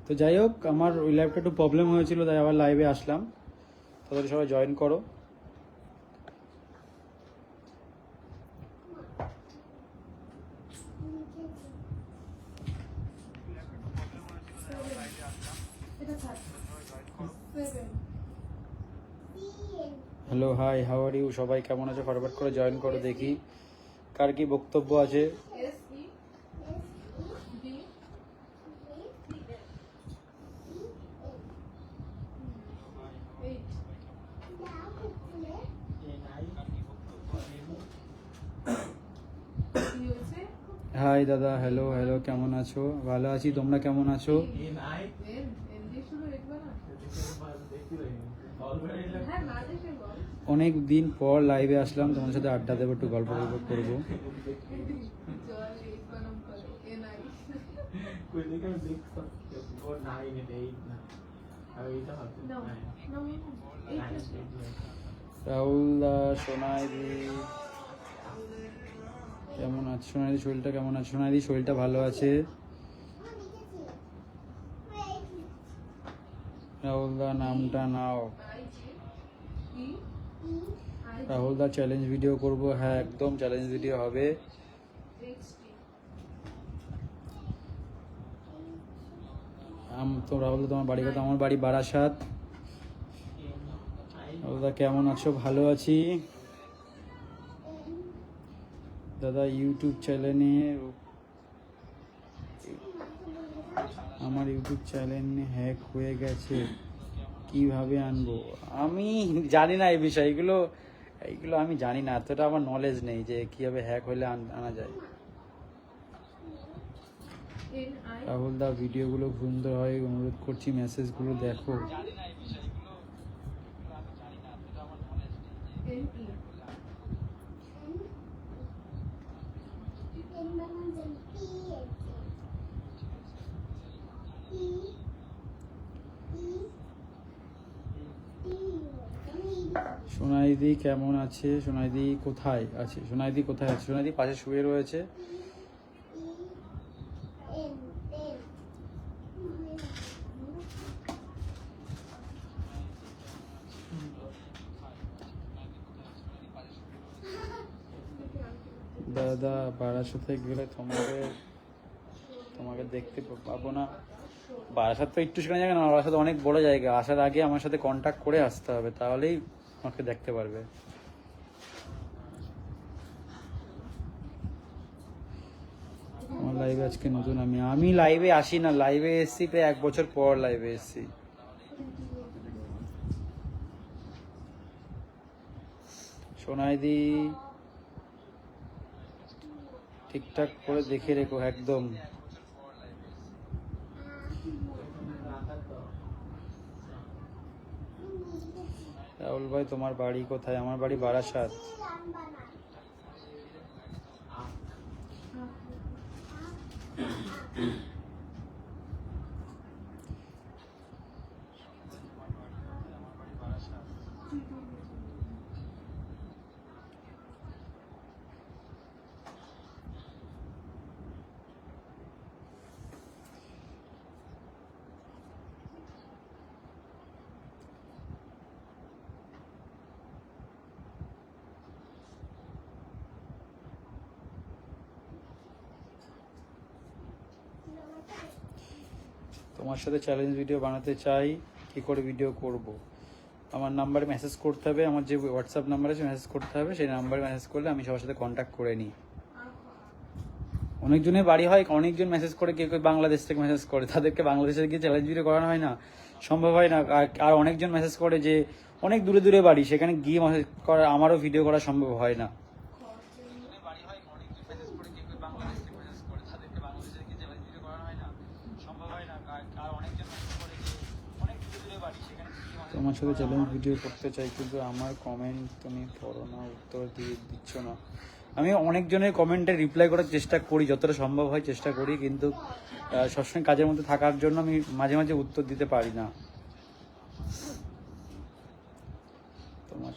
তো যাই হোক, আমার ওই লাইভটা একটু প্রবলেম হয়েছিল, তাই আবার লাইভে আসলাম। তাদের সবাই জয়েন করো। Hello, hi, how are you? সবাই কেমন আছো? ফরওয়ার্ড করে জয়েন করো, দেখি কার কি বক্তব্য আছে। হাই দাদা, হ্যালো হ্যালো, কেমন আছো? ভালো আছি, তোমরা কেমন আছো? অনেক দিন পর লাইভে আসলাম, তোমার সাথে আড্ডা দেবো, একটু গল্প করবো। রাহুল দা, সোনাইদি কেমন আছে? সোনাইদি শরীরটা কেমন আছে? সোনাইদি শরীরটা ভালো আছে। রাহুল দা, নামটা নাও। রাহুল দা, চ্যালেঞ্জ ভিডিও করব? হ্যাঁ, একদম চ্যালেঞ্জ ভিডিও হবে। তো রাহুল দা, তোমার বাড়ি কথা? আমার বাড়ি বারাসাত। রাহুল দা, কেমন আছো? ভালো আছি দাদা। ইউটিউব চ্যানেলে, আমার ইউটিউব চ্যানেল হ্যাক হয়ে গেছে, কিভাবে আনবো? আমি জানি না এই বিষয়, এইগুলো আমি জানি না, এতটা আমার নলেজ নেই যে কিভাবে হ্যাক হলে আনা যায়। রাহুল দা, ভিডিওগুলো সুন্দর হয়, অনুরোধ করছি মেসেজগুলো দেখো। সোনাইদি কেমন আছে? সোনাইদি কোথায় আছে? সোনাইদি কোথায় আছে? সোনাইদি পাশে শুয়ে রয়েছে। দাদা, বারাসাতে গেলে তোমাকে দেখতে পাবো না? বারাসাত তো একটু সেখানে জায়গা না, বারাসাত অনেক বড় জায়গা। আসার আগে আমার সাথে কন্ট্যাক্ট করে আসতে হবে, তাহলেই আমাকে দেখতে পারবে। আমার লাইভে আজকে নতুন, আমি লাইভে আসি না, লাইভে এসছি প্রায় 1 বছর পর লাইভে এসছি। সোনাইদি, ঠিকঠাক করে দেখে রেখো একদম। রাহুল ভাই, তোমার বাড়ি কোথায়? আমার বাড়ি বারাসাত। তোমার সাথে চ্যালেঞ্জ ভিডিও বানাতে চাই, কি করে ভিডিও করব? আমার নাম্বারে মেসেজ করতে হবে, আমার যে হোয়াটসঅ্যাপ নাম্বার আছে মেসেজ করতে হবে, সেই নাম্বারে মেসেজ করলে আমি সবার সাথে কন্ট্যাক্ট করে নিই। অনেকজনের বাড়ি হয়, অনেকজন মেসেজ করে, কেউ কেউ বাংলাদেশ থেকে মেসেজ করে, তাদেরকে বাংলাদেশে গিয়ে চ্যালেঞ্জ ভিডিও করানো হয় না, সম্ভব হয় না। আর অনেকজন মেসেজ করে যে অনেক দূরে দূরে বাড়ি, সেখানে গিয়ে মেসেজ করা, আমারও ভিডিও করা সম্ভব হয় না। তোমার সাথে চ্যালেঞ্জ ভিডিও করতে চাই, কিন্তু আমার কমেন্ট তুমি পড়ো না, উত্তর দিচ্ছ না। আমি অনেকজনের কমেন্টে রিপ্লাই করার চেষ্টা করি, যতটা সম্ভব হয় চেষ্টা করি, কিন্তু সবসময় কাজের মধ্যে থাকার জন্য আমি মাঝে মাঝে উত্তর দিতে পারি না। তোমার